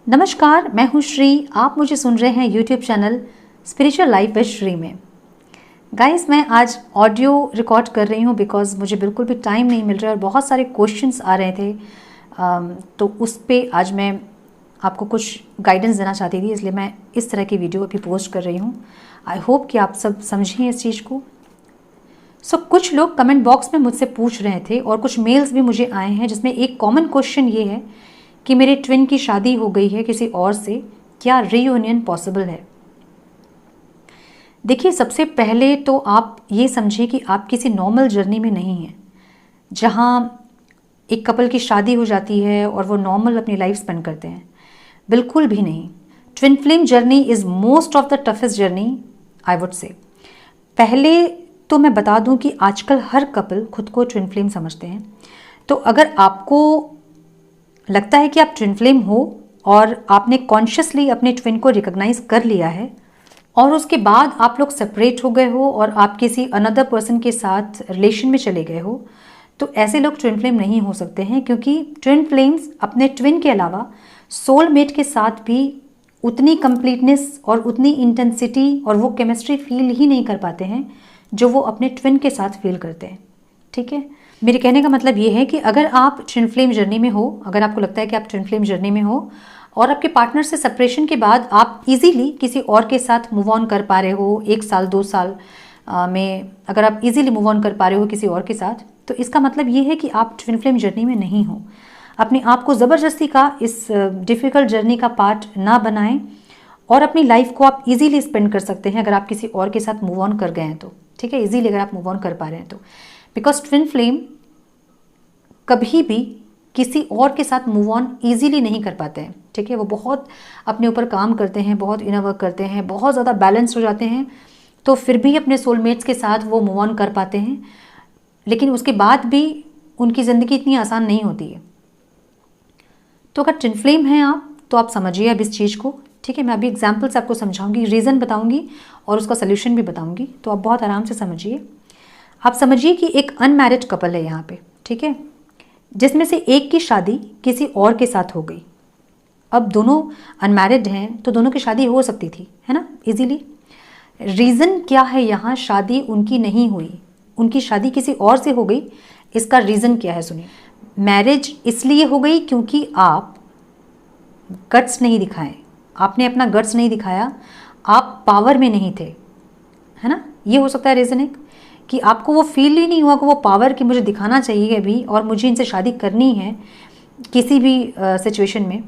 नमस्कार, मैं हूँ श्री। आप मुझे सुन रहे हैं YouTube channel spiritual life with Shri में। गाइस, मैं आज ऑडियो रिकॉर्ड कर रही हूँ बिकॉज मुझे बिल्कुल भी टाइम नहीं मिल रहा है और बहुत सारे क्वेश्चंस आ रहे थे। तो उस पर आज मैं आपको कुछ गाइडेंस देना चाहती थी, इसलिए मैं इस तरह की वीडियो अभी पोस्ट कर रही हूँ। आई होप कि आप सब समझें इस चीज़ को। कुछ लोग कमेंट बॉक्स में मुझसे पूछ रहे थे और कुछ मेल्स भी मुझे आए हैं, जिसमें एक कॉमन क्वेश्चन ये है कि मेरे ट्विन की शादी हो गई है किसी और से, क्या रीयूनियन पॉसिबल है। देखिए, सबसे पहले तो आप ये समझिए कि आप किसी नॉर्मल जर्नी में नहीं हैं जहां एक कपल की शादी हो जाती है और वो नॉर्मल अपनी लाइफ स्पेंड करते हैं। बिल्कुल भी नहीं। Twin flame journey is most of the toughest journey, I would say. पहले तो मैं बता दूं कि आजकल हर कपल खुद को ट्विन फ्लेम समझते हैं। तो अगर आपको लगता है कि आप ट्विन फ्लेम हो और आपने कॉन्शियसली अपने ट्विन को रिकॉग्नाइज कर लिया है और उसके बाद आप लोग सेपरेट हो गए हो और आप किसी अनदर पर्सन के साथ रिलेशन में चले गए हो, तो ऐसे लोग ट्विन फ्लेम नहीं हो सकते हैं, क्योंकि ट्विन फ्लेम्स अपने ट्विन के अलावा सोलमेट के साथ भी उतनी कंप्लीटनेस और उतनी इंटेंसिटी और वो केमिस्ट्री फील ही नहीं कर पाते हैं जो वो अपने ट्विन के साथ फील करते हैं। ठीक है, मेरे कहने का मतलब ये है कि अगर आप ट्विन फ्लेम जर्नी में हो, अगर आपको लगता है कि आप ट्विन फ्लेम जर्नी में हो और आपके पार्टनर से सेपरेशन के बाद आप इजीली किसी और के साथ मूव ऑन कर पा रहे हो, 1 साल 2 साल में अगर आप इजीली मूव ऑन कर पा रहे हो किसी और के साथ, तो इसका मतलब ये है कि आप ट्विन फ्लेम जर्नी में नहीं हो। अपने आप को ज़बरदस्ती का इस डिफ़िकल्ट जर्नी का पार्ट ना बनाएं और अपनी लाइफ को आप इजीली स्पेंड कर सकते हैं अगर आप किसी और के साथ मूव ऑन कर गए हैं तो। ठीक है, इजीली अगर आप मूव ऑन कर पा रहे हैं तो, बिकॉज ट्विन फ्लेम कभी भी किसी और के साथ मूव ऑन ईजीली नहीं कर पाते हैं। ठीक है, वो बहुत अपने ऊपर काम करते हैं, बहुत इनर वर्क करते हैं, बहुत ज़्यादा बैलेंस्ड हो जाते हैं, तो फिर भी अपने सोलमेट्स के साथ वो मूव ऑन कर पाते हैं। लेकिन उसके बाद भी उनकी ज़िंदगी इतनी आसान नहीं होती है। तो अगर ट्विन फ्लेम हैं आप, तो आप समझिए अब इस चीज़ को। ठीक है, मैं अभी एग्जाम्पल्स आपको समझाऊंगी, रीज़न बताऊंगी और उसका सोल्यूशन भी बताऊंगी, तो आप बहुत आराम से समझिए। आप समझिए कि एक अनमैरिड कपल है यहाँ पे, ठीक है, जिसमें से एक की शादी किसी और के साथ हो गई। अब दोनों अनमैरिड हैं तो दोनों की शादी हो सकती थी, है ना, इजीली। रीज़न क्या है यहाँ शादी उनकी नहीं हुई, उनकी शादी किसी और से हो गई। इसका रीज़न क्या है सुनिए। मैरिज इसलिए हो गई क्योंकि आप गट्स नहीं दिखाए, आपने अपना गट्स नहीं दिखाया, आप पावर में नहीं थे, है ना। ये हो सकता है रीज़न एक, कि आपको वो फील ही नहीं हुआ कि वो पावर कि मुझे दिखाना चाहिए अभी और मुझे इनसे शादी करनी है किसी भी सिचुएशन में,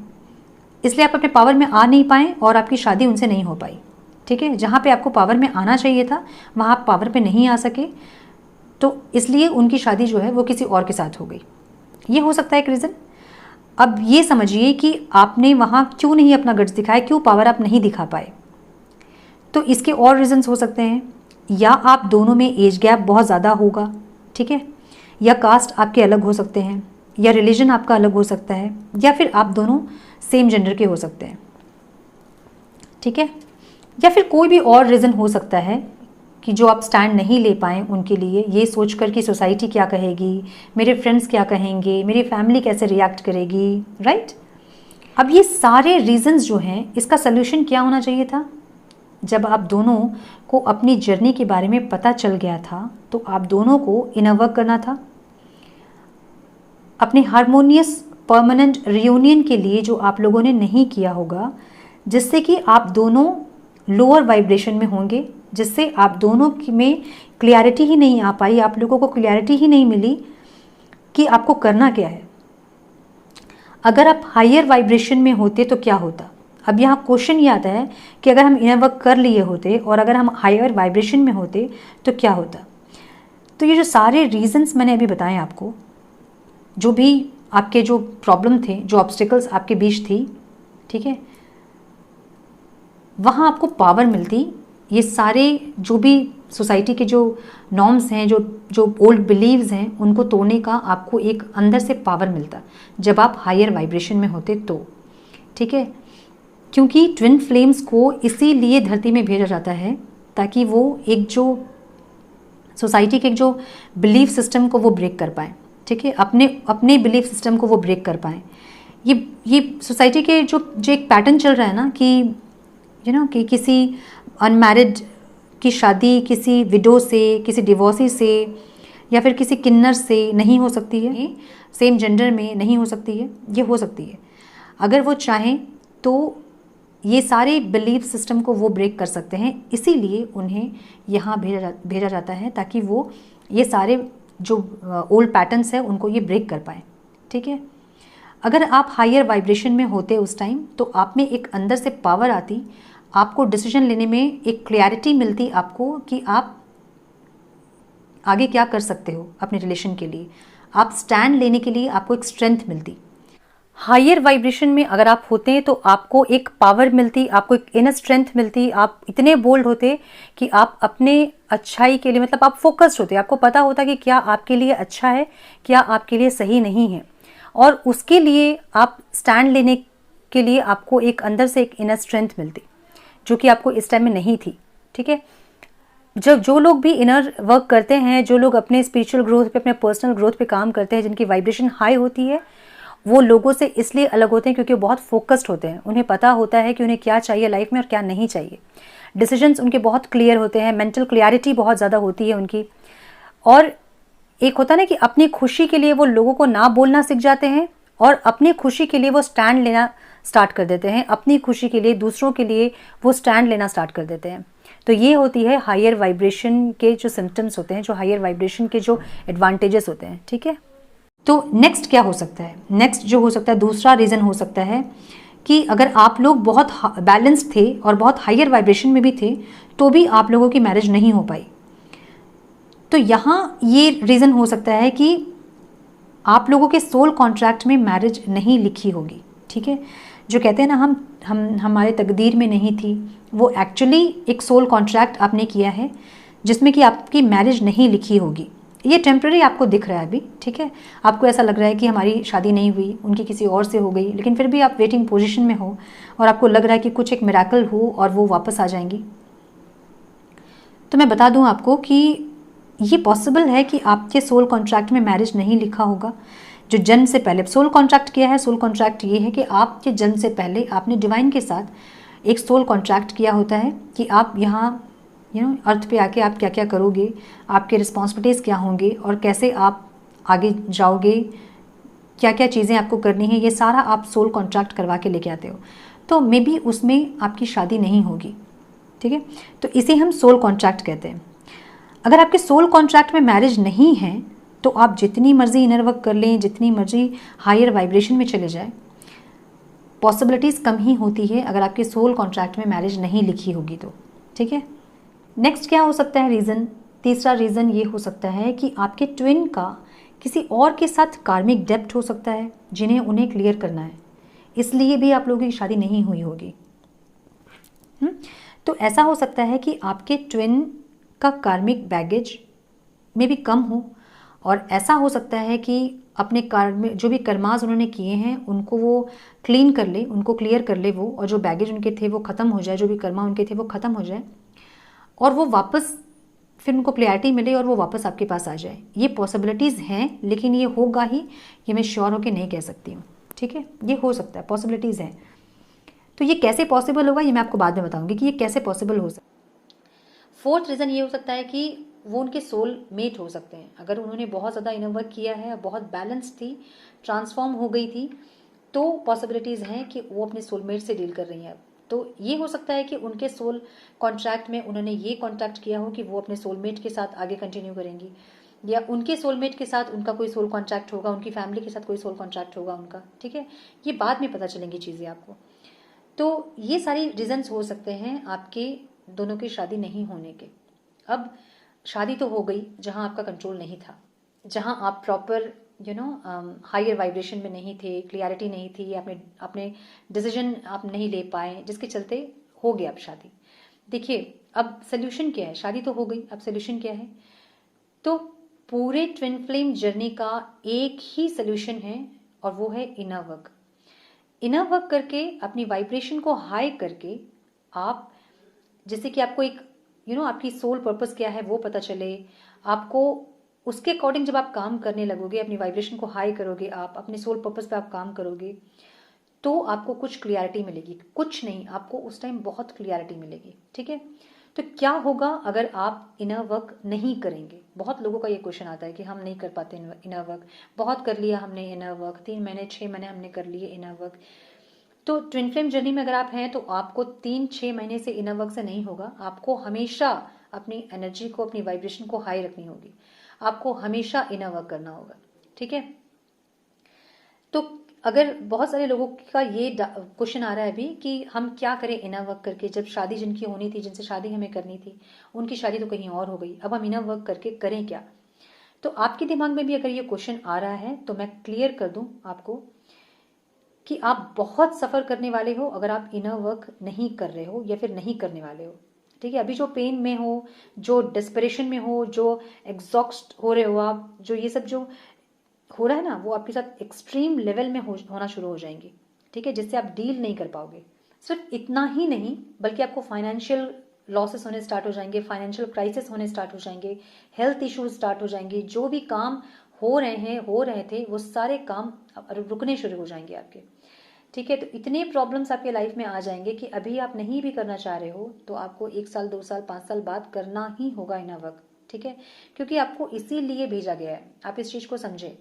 इसलिए आप अपने पावर में आ नहीं पाए और आपकी शादी उनसे नहीं हो पाई। ठीक है, जहाँ पे आपको पावर में आना चाहिए था वहाँ आप पावर पे नहीं आ सके, तो इसलिए उनकी शादी जो है वो किसी और के साथ हो गई। ये हो सकता है एक रीज़न। अब ये समझिए कि आपने वहाँ क्यों नहीं अपना गट्स दिखाया, क्यों पावर आप नहीं दिखा पाए। तो इसके और रीजंस हो सकते हैं, या आप दोनों में एज गैप बहुत ज़्यादा होगा, ठीक है, या कास्ट आपके अलग हो सकते हैं, या रिलीजन आपका अलग हो सकता है, या फिर आप दोनों सेम जेंडर के हो सकते हैं। ठीक है, या फिर कोई भी और रीज़न हो सकता है कि जो आप स्टैंड नहीं ले पाएँ उनके लिए, ये सोचकर कि सोसाइटी क्या कहेगी, मेरे फ्रेंड्स क्या कहेंगे, मेरी फैमिली कैसे रिएक्ट करेगी, राइट। अब ये सारे रीजंस जो हैं, इसका सल्यूशन क्या होना चाहिए था। जब आप दोनों को अपनी जर्नी के बारे में पता चल गया था तो आप दोनों को इनर वर्क करना था, अपने हारमोनियस परमानेंट रियूनियन के लिए, जो आप लोगों ने नहीं किया होगा, जिससे कि आप दोनों लोअर वाइब्रेशन में होंगे, जिससे आप दोनों में क्लियरिटी ही नहीं आ पाई, आप लोगों को क्लियरिटी ही नहीं मिली कि आपको करना क्या है। अगर आप हायर वाइब्रेशन में होते तो क्या होता। अब यहाँ क्वेश्चन ये आता है कि अगर हम इनर वर्क कर लिए होते और अगर हम हायर वाइब्रेशन में होते तो क्या होता। तो ये जो सारे रीजंस मैंने अभी बताए आपको, जो भी आपके जो प्रॉब्लम थे, जो ऑब्स्टिकल्स आपके बीच थी, ठीक है, वहाँ आपको पावर मिलती। ये सारे जो भी सोसाइटी के जो नॉर्म्स हैं, जो ओल्ड बिलीव्स हैं, उनको तोड़ने का आपको एक अंदर से पावर मिलता जब आप हायर वाइब्रेशन में होते तो। ठीक है, क्योंकि ट्विन फ्लेम्स को इसीलिए धरती में भेजा जाता है ताकि वो एक जो सोसाइटी के जो बिलीफ सिस्टम को वो ब्रेक कर पाएँ। ठीक है, अपने बिलीफ सिस्टम को वो ब्रेक कर पाएँ। ये सोसाइटी के जो एक पैटर्न चल रहा है ना कि कि किसी अनमैरिड की शादी किसी विडो से, किसी डिवोर्सी से या फिर किसी किन्नर से नहीं हो सकती है, सेम जेंडर में नहीं हो सकती है। ये हो सकती है अगर वो चाहें तो। ये सारे बिलीफ सिस्टम को वो ब्रेक कर सकते हैं, इसीलिए उन्हें यहाँ भेजा जाता है ताकि वो ये सारे जो ओल्ड पैटर्न्स है उनको ये ब्रेक कर पाए। ठीक है, अगर आप हायर वाइब्रेशन में होते उस टाइम तो आप में एक अंदर से पावर आती, आपको डिसीजन लेने में एक क्लैरिटी मिलती आपको कि आप आगे क्या कर सकते हो अपने रिलेशन के लिए, आप स्टैंड लेने के लिए आपको एक स्ट्रेंथ मिलती। हायर वाइब्रेशन में अगर आप होते हैं तो आपको एक पावर मिलती, आपको एक इनर स्ट्रेंथ मिलती, आप इतने बोल्ड होते कि आप अपने अच्छाई के लिए, मतलब आप फोकस्ड होते, आपको पता होता कि क्या आपके लिए अच्छा है, क्या आपके लिए सही नहीं है, और उसके लिए आप स्टैंड लेने के लिए आपको एक अंदर से एक इनर स्ट्रेंथ मिलती जो कि आपको इस टाइम में नहीं थी। ठीक है, जब जो लोग भी इनर वर्क करते हैं, जो लोग अपने स्पिरिचुअल ग्रोथ पे, अपने पर्सनल ग्रोथ पे काम करते हैं, जिनकी वाइब्रेशन हाई होती है, वो लोगों से इसलिए अलग होते हैं क्योंकि वो बहुत फोकस्ड होते हैं। उन्हें पता होता है कि उन्हें क्या चाहिए लाइफ में और क्या नहीं चाहिए। डिसीजंस उनके बहुत क्लियर होते हैं, मेंटल क्लियरिटी बहुत ज़्यादा होती है उनकी। और एक होता है ना कि अपनी खुशी के लिए वो लोगों को ना बोलना सीख जाते हैं और अपनी खुशी के लिए वो स्टैंड लेना स्टार्ट कर देते हैं, अपनी खुशी के लिए, दूसरों के लिए वो स्टैंड लेना स्टार्ट कर देते हैं। तो ये होती है हायर वाइब्रेशन के जो सिम्टम्स होते हैं, जो हायर वाइब्रेशन के जो एडवांटेजेस होते हैं। ठीक है, तो नेक्स्ट क्या हो सकता है? नेक्स्ट जो हो सकता है, दूसरा रीज़न हो सकता है कि अगर आप लोग बहुत बैलेंस थे और बहुत हायर वाइब्रेशन में भी थे तो भी आप लोगों की मैरिज नहीं हो पाई, तो यहाँ ये रीज़न हो सकता है कि आप लोगों के सोल कॉन्ट्रैक्ट में मैरिज नहीं लिखी होगी। ठीक है, जो कहते हैं ना हम हमारे तकदीर में नहीं थी, वो एक्चुअली एक सोल कॉन्ट्रैक्ट आपने किया है जिसमें कि आपकी मैरिज नहीं लिखी होगी। ये टेम्प्रेरी आपको दिख रहा है अभी। ठीक है, आपको ऐसा लग रहा है कि हमारी शादी नहीं हुई, उनकी किसी और से हो गई, लेकिन फिर भी आप वेटिंग पोजीशन में हो और आपको लग रहा है कि कुछ एक मिराकल हो और वो वापस आ जाएंगी। तो मैं बता दूं आपको कि ये पॉसिबल है कि आपके सोल कॉन्ट्रैक्ट में मैरिज नहीं लिखा होगा। जो जन्म से पहले सोल कॉन्ट्रैक्ट किया है, सोल कॉन्ट्रैक्ट ये है कि आपके जन्म से पहले आपने डिवाइन के साथ एक सोल कॉन्ट्रैक्ट किया होता है कि आप यहाँ अर्थ पे आके आप क्या क्या करोगे, आपके रिस्पॉन्सिबिलिटीज़ क्या होंगे और कैसे आप आगे जाओगे, क्या क्या चीज़ें आपको करनी है, ये सारा आप सोल कॉन्ट्रैक्ट करवा के लेके आते हो। तो मे बी उसमें आपकी शादी नहीं होगी। ठीक है, तो इसे हम सोल कॉन्ट्रैक्ट कहते हैं। अगर आपके सोल कॉन्ट्रैक्ट में मैरिज नहीं है तो आप जितनी मर्जी इनर वर्क कर लें, जितनी मर्जी हायर वाइब्रेशन में चले जाए, पॉसिबिलिटीज़ कम ही होती है अगर आपके सोल कॉन्ट्रैक्ट में मैरिज नहीं लिखी होगी तो। ठीक है, नेक्स्ट क्या हो सकता है रीज़न? तीसरा रीज़न ये हो सकता है कि आपके ट्विन का किसी और के साथ कार्मिक डेब्ट हो सकता है जिन्हें उन्हें क्लियर करना है, इसलिए भी आप लोगों की शादी नहीं हुई होगी। तो ऐसा हो सकता है कि आपके ट्विन का कार्मिक बैगेज में भी कम हो, और ऐसा हो सकता है कि अपने कार्मिक जो भी कर्मास उन्होंने किए हैं उनको वो क्लीन कर ले, उनको क्लियर कर ले वो, और जो बैगेज उनके थे वो ख़त्म हो जाए, जो भी कर्मा उनके थे वो ख़त्म हो जाए और वो वापस फिर उनको क्लैरिटी मिले और वो वापस आपके पास आ जाए। ये पॉसिबिलिटीज़ हैं, लेकिन ये होगा ही ये मैं श्योर होकर नहीं कह सकती हूँ। ठीक है, ये हो सकता है, पॉसिबिलिटीज़ हैं। तो ये कैसे पॉसिबल होगा ये मैं आपको बाद में बताऊंगी कि ये कैसे पॉसिबल हो सकता है। फोर्थ रीज़न ये हो सकता है कि वो उनके सोल मेट हो सकते हैं। अगर उन्होंने बहुत ज़्यादा इनर वर्क किया है, बहुत बैलेंस थी, ट्रांसफॉर्म हो गई थी, तो पॉसिबिलिटीज़ हैं कि वो अपने सोलमेट से डील कर रही हैं। तो ये हो सकता है कि उनके सोल कॉन्ट्रैक्ट में उन्होंने ये कॉन्ट्रैक्ट किया हो कि वो अपने सोलमेट के साथ आगे कंटिन्यू करेंगी, या उनके सोलमेट के साथ उनका कोई सोल कॉन्ट्रैक्ट होगा, उनकी फैमिली के साथ कोई सोल कॉन्ट्रैक्ट होगा उनका। ठीक है, ये बाद में पता चलेंगी चीज़ें आपको। तो ये सारी रीजंस हो सकते हैं आपके दोनों की शादी नहीं होने के। अब शादी तो हो गई जहां आपका कंट्रोल नहीं था, जहां आप प्रॉपर हायर वाइब्रेशन में नहीं थे, क्लियरिटी नहीं थी, आपने अपने डिसीजन आप नहीं ले पाए, जिसके चलते हो गया अब शादी। देखिए अब सोल्यूशन क्या है? शादी तो हो गई, अब सोल्यूशन क्या है? तो पूरे ट्विन फ्लेम जर्नी का एक ही सोल्यूशन है और वो है इनर वर्क। इनर वर्क करके अपनी वाइब्रेशन को हाई करके आप, जैसे कि आपको एक आपकी सोल पर्पस क्या है वो पता चले, आपको उसके अकॉर्डिंग जब आप काम करने लगोगे, अपनी वाइब्रेशन को हाई करोगे, आप अपने सोल पर्पस पे आप काम करोगे, तो आपको कुछ क्लियरिटी मिलेगी, कुछ नहीं, आपको उस टाइम बहुत क्लियरिटी मिलेगी। ठीक है, तो क्या होगा अगर आप इनर वर्क नहीं करेंगे? बहुत लोगों का ये क्वेश्चन आता है कि हम नहीं कर पाते इनर वर्क, बहुत कर लिया हमने इनर वर्क, 3 महीने 6 महीने हमने कर लिए इनर वर्क। तो ट्विन फ्लेम जर्नी में अगर आप हैं तो आपको 3-6 महीने से इनर वर्क से नहीं होगा। आपको हमेशा अपनी एनर्जी को, अपनी वाइब्रेशन को हाई रखनी होगी, आपको हमेशा इनर वर्क करना होगा। ठीक है, तो अगर बहुत सारे लोगों का ये क्वेश्चन आ रहा है अभी कि हम क्या करें इनर वर्क करके, जब शादी जिनकी होनी थी, जिनसे शादी हमें करनी थी, उनकी शादी तो कहीं और हो गई, अब हम इनर वर्क करके करें क्या? तो आपके दिमाग में भी अगर ये क्वेश्चन आ रहा है तो मैं क्लियर कर दूं आपको कि आप बहुत सफ़र करने वाले हो अगर आप इनर वर्क नहीं कर रहे हो या फिर नहीं करने वाले हो। ठीक है, अभी जो पेन में हो, जो डिस्परेशन में हो, जो एग्जॉस्ट हो रहे हो आप, जो ये सब जो हो रहा है ना, वो आपके साथ एक्सट्रीम लेवल में होना शुरू हो जाएंगे। ठीक है, जिससे आप डील नहीं कर पाओगे। सिर्फ इतना ही नहीं, बल्कि आपको फाइनेंशियल लॉसेस होने स्टार्ट हो जाएंगे, फाइनेंशियल क्राइसिस होने स्टार्ट हो जाएंगे, हेल्थ इश्यूज स्टार्ट हो जाएंगे, जो भी काम हो रहे थे वो सारे काम रुकने शुरू हो जाएंगे आपके। ठीक है, तो इतने प्रॉब्लम्स आपके लाइफ में आ जाएंगे कि अभी आप नहीं भी करना चाह रहे हो तो आपको 1 साल 2 साल 5 साल बाद करना ही होगा इनर वर्क। ठीक है, क्योंकि आपको इसीलिए भेजा गया है। आप इस चीज़ को समझें,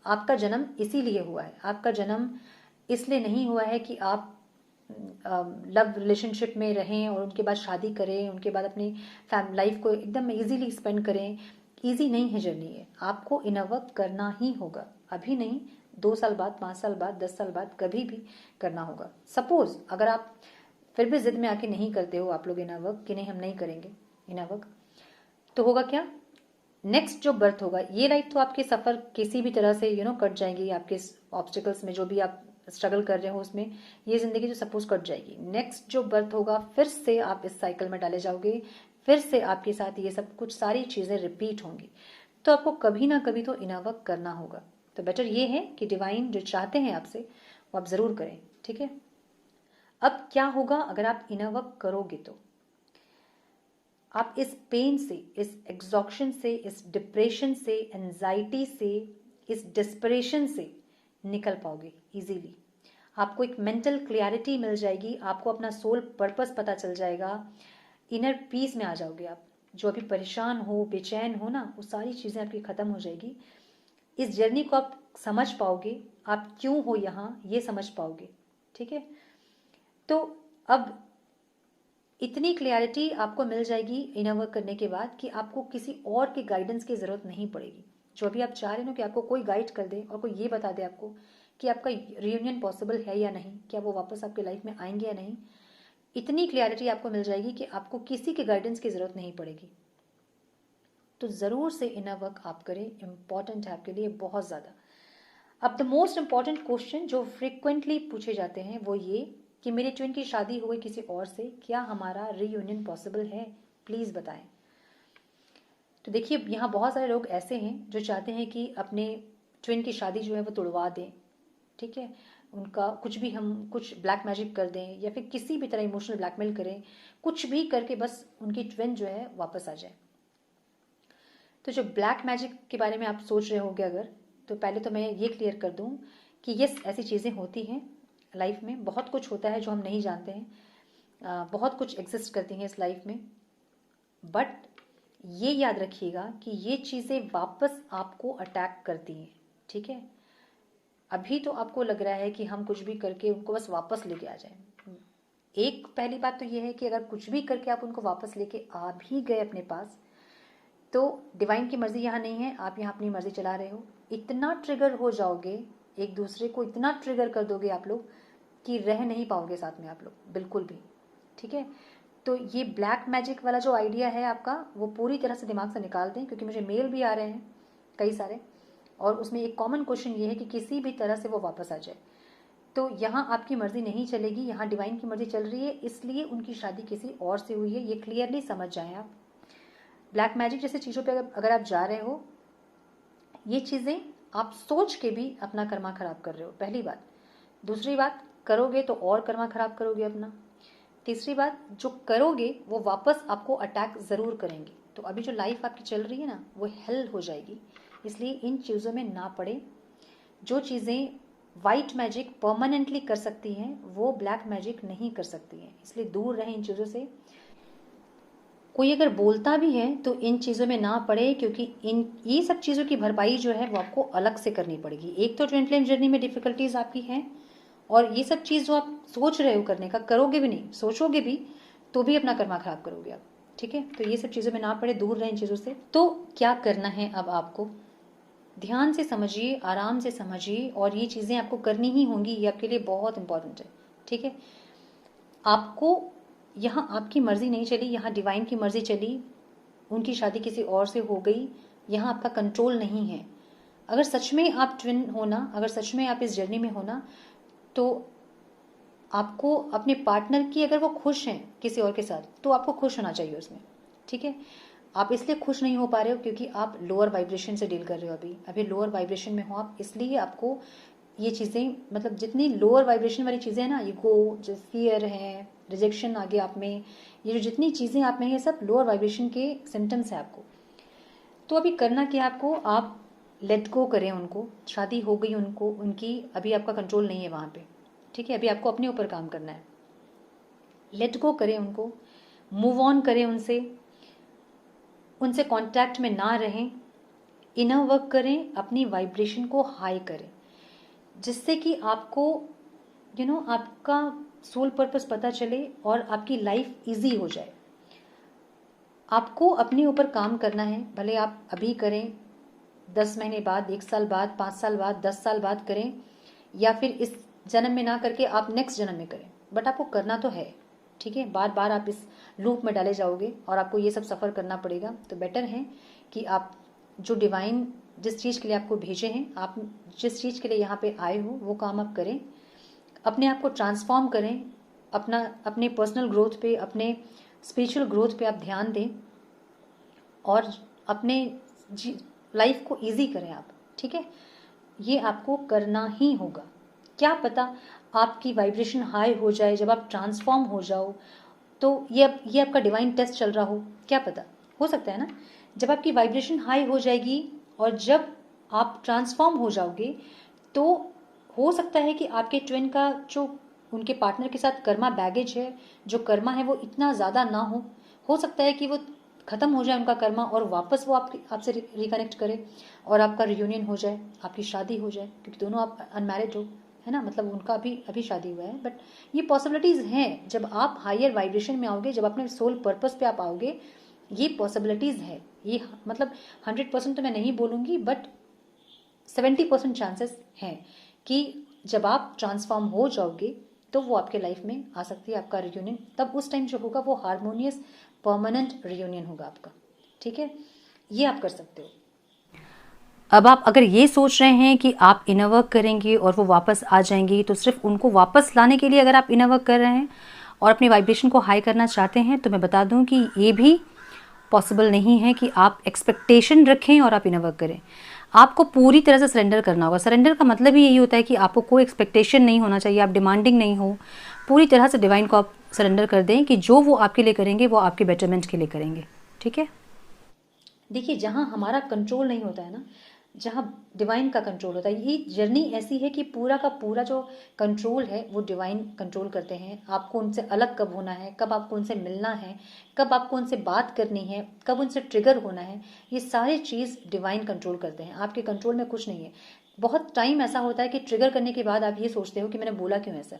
आपका जन्म इसीलिए हुआ है। आपका जन्म इसलिए नहीं हुआ है कि आप लव रिलेशनशिप में रहें और उनके बाद शादी करें, उनके बाद अपनी लाइफ को एकदम इजीली स्पेंड करें। इजी नहीं है जर्नी है, आपको इनर वर्क करना ही होगा। अभी नहीं, 2 साल बाद, 5 साल बाद, 10 साल बाद, कभी भी करना होगा। सपोज अगर आप फिर भी जिद में आके नहीं करते हो आप लोग इनर वर्क कि नहीं हम नहीं करेंगे इनर वर्क, तो होगा क्या? नेक्स्ट जो बर्थ होगा, ये लाइफ तो आपके सफ़र किसी भी तरह से कट जाएंगी, आपके ऑब्स्टिकल्स में जो भी आप स्ट्रगल कर रहे हो उसमें ये ज़िंदगी तो सपोज कट जाएगी। नेक्स्ट जो बर्थ होगा फिर से आप इस साइकिल में डाले जाओगे, फिर से आपके साथ ये सब कुछ सारी चीज़ें रिपीट होंगी। तो आपको कभी ना कभी तो इनर वर्क करना होगा। तो बेटर ये है कि डिवाइन जो चाहते हैं आपसे वो आप ज़रूर करें। ठीक है, अब क्या होगा अगर आप इनर वर्क करोगे तो आप इस पेन से, इस एग्जॉक्शन से, इस डिप्रेशन से, एंजाइटी से, इस डिस्परेशन से निकल पाओगे इजीली। आपको एक मेंटल क्लियरिटी मिल जाएगी, आपको अपना सोल पर्पस पता चल जाएगा, इनर पीस में आ जाओगे आप। जो अभी परेशान हो, बेचैन हो ना, वो सारी चीज़ें आपकी ख़त्म हो जाएगी। इस जर्नी को आप समझ पाओगे, आप क्यों हो यहाँ ये समझ पाओगे। ठीक है, तो अब इतनी क्लैरिटी आपको मिल जाएगी इनर वर्क करने के बाद कि आपको किसी और के गाइडेंस की ज़रूरत नहीं पड़ेगी। जो अभी आप चाह रहे हो कि आपको कोई गाइड कर दे और कोई ये बता दे आपको कि आपका रियूनियन पॉसिबल है या नहीं, क्या वो वापस आपके लाइफ में आएंगे या नहीं, इतनी क्लैरिटी आपको मिल जाएगी कि आपको किसी के गाइडेंस की ज़रूरत नहीं पड़ेगी। तो ज़रूर से इनर वर्क आप करें, इम्पॉर्टेंट है आपके लिए बहुत ज़्यादा। अब द मोस्ट इम्पॉर्टेंट क्वेश्चन जो फ्रिक्वेंटली पूछे जाते हैं वो ये कि मेरे ट्विन की शादी हो गई किसी और से, क्या हमारा रीयूनियन पॉसिबल है, प्लीज़ बताएं। तो देखिए, यहाँ बहुत सारे लोग ऐसे हैं जो चाहते हैं कि अपने ट्विन की शादी जो है वो तुड़वा दें। ठीक है, उनका कुछ भी, हम कुछ ब्लैक मैजिक कर दें या फिर किसी भी तरह इमोशनल ब्लैकमेल करें, कुछ भी करके बस उनकी ट्विन जो है वापस आ जाए। तो जो ब्लैक मैजिक के बारे में आप सोच रहे होंगे अगर, तो पहले तो मैं ये क्लियर कर दूं कि यस, ऐसी चीज़ें होती हैं लाइफ में, बहुत कुछ होता है जो हम नहीं जानते हैं, बहुत कुछ एग्जिस्ट करती हैं इस लाइफ में। बट ये याद रखिएगा कि ये चीज़ें वापस आपको अटैक करती हैं। ठीक है, अभी तो आपको लग रहा है कि हम कुछ भी करके उनको बस वापस लेके आ जाएं। एक पहली बात तो ये है कि अगर कुछ भी करके आप उनको वापस लेके आ भी गए अपने पास, तो डिवाइन की मर्जी यहाँ नहीं है, आप यहाँ अपनी मर्जी चला रहे हो। इतना ट्रिगर हो जाओगे, एक दूसरे को इतना ट्रिगर कर दोगे आप लोग कि रह नहीं पाओगे साथ में आप लोग बिल्कुल भी। ठीक है, तो ये ब्लैक मैजिक वाला जो आइडिया है आपका, वो पूरी तरह से दिमाग से निकाल दें, क्योंकि मुझे मेल भी आ रहे हैं कई सारे, और उसमें एक कॉमन क्वेश्चन ये है कि किसी भी तरह से वो वापस आ जाए। तो यहाँ आपकी मर्जी नहीं चलेगी, यहाँ डिवाइन की मर्जी चल रही है, इसलिए उनकी शादी किसी और से हुई है, ये क्लियरली समझ जाएं आप। ब्लैक मैजिक जैसे चीज़ों पे अगर आप जा रहे हो, ये चीज़ें आप सोच के भी अपना कर्मा खराब कर रहे हो, पहली बात। दूसरी बात, करोगे तो और कर्मा खराब करोगे अपना। तीसरी बात, जो करोगे वो वापस आपको अटैक ज़रूर करेंगे। तो अभी जो लाइफ आपकी चल रही है ना, वो हेल हो जाएगी। इसलिए इन चीज़ों में ना पड़े। जो चीज़ें वाइट मैजिक परमानेंटली कर सकती हैं, वो ब्लैक मैजिक नहीं कर सकती हैं, इसलिए दूर रहें इन चीज़ों से। कोई अगर बोलता भी है तो इन चीज़ों में ना पड़े, क्योंकि इन ये सब चीज़ों की भरपाई जो है वो आपको अलग से करनी पड़ेगी। एक तो ट्विन फ्लेम जर्नी में डिफ़िकल्टीज आपकी हैं, और ये सब चीज़ जो आप सोच रहे हो करने का, करोगे भी नहीं, सोचोगे भी तो भी अपना कर्मा खराब करोगे आप। ठीक है, तो ये सब चीज़ों में ना पड़े, दूर रहें इन चीज़ों से। तो क्या करना है अब आपको, ध्यान से समझिए, आराम से समझिए, और ये चीज़ें आपको करनी ही होंगी, ये आपके लिए बहुत इंपॉर्टेंट है। ठीक है, आपको यहाँ आपकी मर्जी नहीं चली, यहाँ डिवाइन की मर्जी चली, उनकी शादी किसी और से हो गई, यहाँ आपका कंट्रोल नहीं है। अगर सच में आप ट्विन होना, अगर सच में आप इस जर्नी में होना, तो आपको अपने पार्टनर की, अगर वो खुश हैं किसी और के साथ, तो आपको खुश होना चाहिए उसमें। ठीक है, आप इसलिए खुश नहीं हो पा रहे हो क्योंकि आप लोअर वाइब्रेशन से डील कर रहे हो, अभी लोअर वाइब्रेशन में हो आप, इसलिए आपको ये चीज़ें, मतलब जितनी लोअर वाइब्रेशन वाली चीज़ें हैं ना, ईगो, जो फियर है, रिजेक्शन आ गया आप में, ये जो जितनी चीज़ें आप में, ये सब लोअर वाइब्रेशन के सिम्टम्स हैं आपको। तो अभी करना क्या है आपको, आप लेट गो करें उनको, शादी हो गई उनको, उनकी, अभी आपका कंट्रोल नहीं है वहाँ पे। ठीक है, अभी आपको अपने ऊपर काम करना है। लेट गो करें उनको, मूव ऑन करें उनसे कांटेक्ट में ना रहें, इनर वर्क करें, अपनी वाइब्रेशन को हाई करें, जिससे कि आपको आपका सोल पर्पस पता चले और आपकी लाइफ इजी हो जाए। आपको अपने ऊपर काम करना है, भले आप अभी करें, 10 महीने बाद, 1 साल बाद, 5 साल बाद, 10 साल बाद करें, या फिर इस जन्म में ना करके आप नेक्स्ट जन्म में करें, बट आपको करना तो है। ठीक है, बार बार आप इस लूप में डाले जाओगे और आपको ये सब सफ़र करना पड़ेगा। तो बेटर है कि आप जो डिवाइन जिस चीज़ के लिए आपको भेजे हैं, आप जिस चीज़ के लिए यहाँ पे आए हो, वो काम आप करें, अपने आप को ट्रांसफॉर्म करें, अपने पर्सनल ग्रोथ पे, अपने स्पिरिचुअल ग्रोथ पे आप ध्यान दें, और अपने लाइफ को ईजी करें आप। ठीक है, ये आपको करना ही होगा। क्या पता आपकी वाइब्रेशन हाई हो जाए, जब आप ट्रांसफॉर्म हो जाओ, तो ये आपका डिवाइन टेस्ट चल रहा हो, क्या पता, हो सकता है ना, जब आपकी वाइब्रेशन हाई हो जाएगी और जब आप ट्रांसफॉर्म हो जाओगे, तो हो सकता है कि आपके ट्विन का जो उनके पार्टनर के साथ कर्मा बैगेज है, जो कर्मा है, वो इतना ज़्यादा ना हो सकता है कि वो ख़त्म हो जाए उनका कर्मा, और वापस वो आपसे रिकनेक्ट करे और आपका रियूनियन हो जाए, आपकी शादी हो जाए, क्योंकि दोनों आप अनमैरिड हो, है ना, मतलब उनका अभी शादी हुआ है। बट ये पॉसिबिलिटीज़ हैं, जब आप हायर वाइब्रेशन में आओगे, जब अपने सोल पर्पस पे आप आओगे, ये पॉसिबिलिटीज़ है। ये मतलब 100% तो मैं नहीं बोलूँगी, बट 70% चांसेस हैं कि जब आप ट्रांसफॉर्म हो जाओगे तो वो आपके लाइफ में आ सकती है, आपका रियूनियन। तब उस टाइम जो होगा वो हारमोनियस परमानेंट रियूनियन होगा आपका। ठीक है, ये आप कर सकते हो। अब आप अगर ये सोच रहे हैं कि आप इनर वर्क करेंगे और वो वापस आ जाएंगी, तो सिर्फ उनको वापस लाने के लिए अगर आप इनर वर्क कर रहे हैं और अपनी वाइब्रेशन को हाई करना चाहते हैं, तो मैं बता दूं कि ये भी पॉसिबल नहीं है कि आप एक्सपेक्टेशन रखें और आप इनर वर्क करें। आपको पूरी तरह से सरेंडर करना होगा। सरेंडर का मतलब ही यही होता है कि आपको कोई एक्सपेक्टेशन नहीं होना चाहिए, आप डिमांडिंग नहीं हो, पूरी तरह से डिवाइन को आप सरेंडर कर दें कि जो वो आपके लिए करेंगे वो आपके बेटरमेंट के लिए करेंगे। ठीक है, देखिए, जहाँ हमारा कंट्रोल नहीं होता है ना, जहाँ डिवाइन का कंट्रोल होता है, ये जर्नी ऐसी है कि पूरा का पूरा जो कंट्रोल है वो डिवाइन कंट्रोल करते हैं। आपको उनसे अलग कब होना है, कब आपको उनसे मिलना है, कब आपको उनसे बात करनी है, कब उनसे ट्रिगर होना है, ये सारी चीज़ डिवाइन कंट्रोल करते हैं। आपके कंट्रोल में कुछ नहीं है। बहुत टाइम ऐसा होता है कि ट्रिगर करने के बाद आप ये सोचते हो कि मैंने बोला क्यों ऐसा।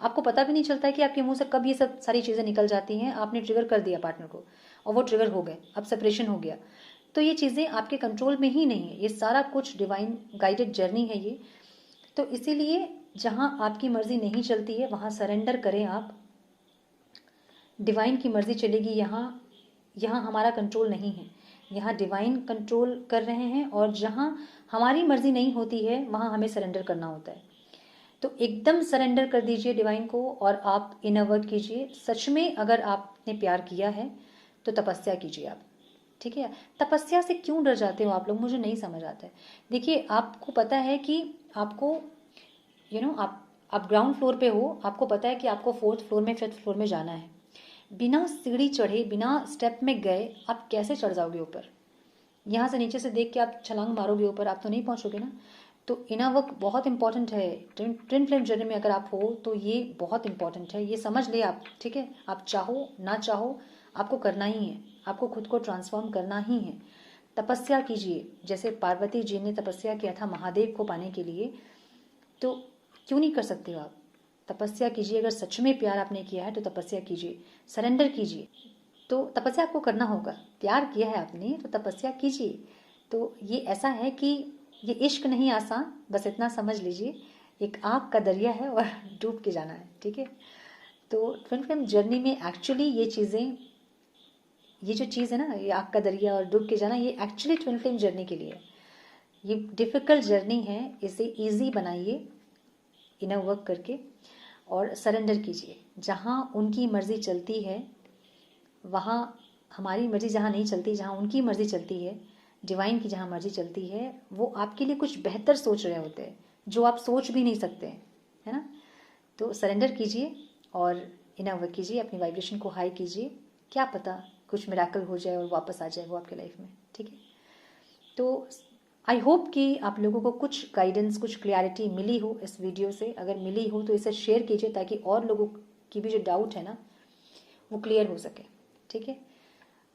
आपको पता भी नहीं चलता है कि आपके मुंह से कब ये सब सारी चीज़ें निकल जाती हैं। आपने ट्रिगर कर दिया पार्टनर को और वो ट्रिगर हो गए, अब सेपरेशन हो गया। तो ये चीज़ें आपके कंट्रोल में ही नहीं है, ये सारा कुछ डिवाइन गाइडेड जर्नी है ये। तो इसीलिए जहाँ आपकी मर्जी नहीं चलती है वहाँ सरेंडर करें आप, डिवाइन की मर्जी चलेगी। यहाँ हमारा कंट्रोल नहीं है, यहाँ डिवाइन कंट्रोल कर रहे हैं, और जहाँ हमारी मर्जी नहीं होती है वहाँ हमें सरेंडर करना होता है। तो एकदम सरेंडर कर दीजिए डिवाइन को और आप इनर वर्क कीजिए। सच में अगर आपने प्यार किया है तो तपस्या कीजिए आप। ठीक है, तपस्या से क्यों डर जाते हो आप लोग, मुझे नहीं समझ आता है। देखिए, आपको पता है कि आपको आप ग्राउंड फ्लोर पे हो, आपको पता है कि आपको 4th फ्लोर में 5th फ्लोर में जाना है। बिना सीढ़ी चढ़े, बिना स्टेप में गए आप कैसे चढ़ जाओगे ऊपर? यहाँ से नीचे से देख के आप छलांग मारोगे ऊपर, आप तो नहीं पहुँचोगे ना। तो इनर वर्क बहुत इंपॉर्टेंट है। ट्विन फ्लेम जर्नी में अगर आप हो तो ये बहुत इंपॉर्टेंट है, ये समझ ले आप, ठीक है। आप चाहो ना चाहो आपको करना ही है, आपको खुद को ट्रांसफॉर्म करना ही है। तपस्या कीजिए, जैसे पार्वती जी ने तपस्या किया था महादेव को पाने के लिए, तो क्यों नहीं कर सकते हो आप? तपस्या कीजिए, अगर सच में प्यार आपने किया है तो तपस्या कीजिए, सरेंडर कीजिए। तो तपस्या आपको करना होगा, प्यार किया है आपने तो तपस्या कीजिए। तो ये ऐसा है कि ये इश्क नहीं आसान, बस इतना समझ लीजिए, एक आग का दरिया है और डूब के जाना है, ठीक है। तो ट्विन फ्लेम जर्नी में एक्चुअली ये चीज़ें, ये जो चीज़ है ना, ये आग का दरिया और डूब के जाना, ये एक्चुअली ट्विन फ्लेम जर्नी के लिए है। ये डिफ़िकल्ट जर्नी है, इसे ईजी बनाइए इनर वर्क करके और सरेंडर कीजिए। जहाँ उनकी मर्ज़ी चलती है वहाँ हमारी मर्ज़ी जहाँ नहीं चलती, जहाँ उनकी मर्ज़ी चलती है, डिवाइन की जहाँ मर्ज़ी चलती है, वो आपके लिए कुछ बेहतर सोच रहे होते हैं जो आप सोच भी नहीं सकते, है ना। तो सरेंडर कीजिए और इनर वर्क कीजिए, अपनी वाइब्रेशन को हाई कीजिए, क्या पता कुछ मिराकल हो जाए और वापस आ जाए वो आपके लाइफ में, ठीक है। तो आई होप कि आप लोगों को कुछ गाइडेंस, कुछ क्लैरिटी मिली हो इस वीडियो से। अगर मिली हो तो इसे शेयर कीजिए ताकि और लोगों की भी जो डाउट है ना वो क्लियर हो सके, ठीक है।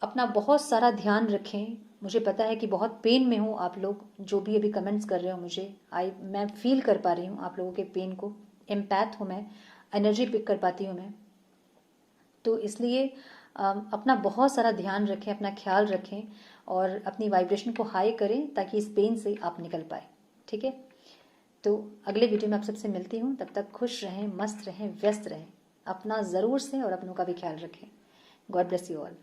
अपना बहुत सारा ध्यान रखें। मुझे पता है कि बहुत पेन में हो आप लोग, जो भी अभी कमेंट्स कर रहे हो मुझे, मैं फील कर पा रही हूँ आप लोगों के पेन को, एम्पैथ हूँ मैं, एनर्जी पिक कर पाती हूँ मैं। तो इसलिए अपना बहुत सारा ध्यान रखें, अपना ख्याल रखें और अपनी वाइब्रेशन को हाई करें ताकि इस पेन से आप निकल पाए, ठीक है। तो अगले वीडियो में आप सबसे मिलती हूँ, तब तक खुश रहें, मस्त रहें, व्यस्त रहें, अपना ज़रूर से और अपनों का भी ख्याल रखें। God bless you all.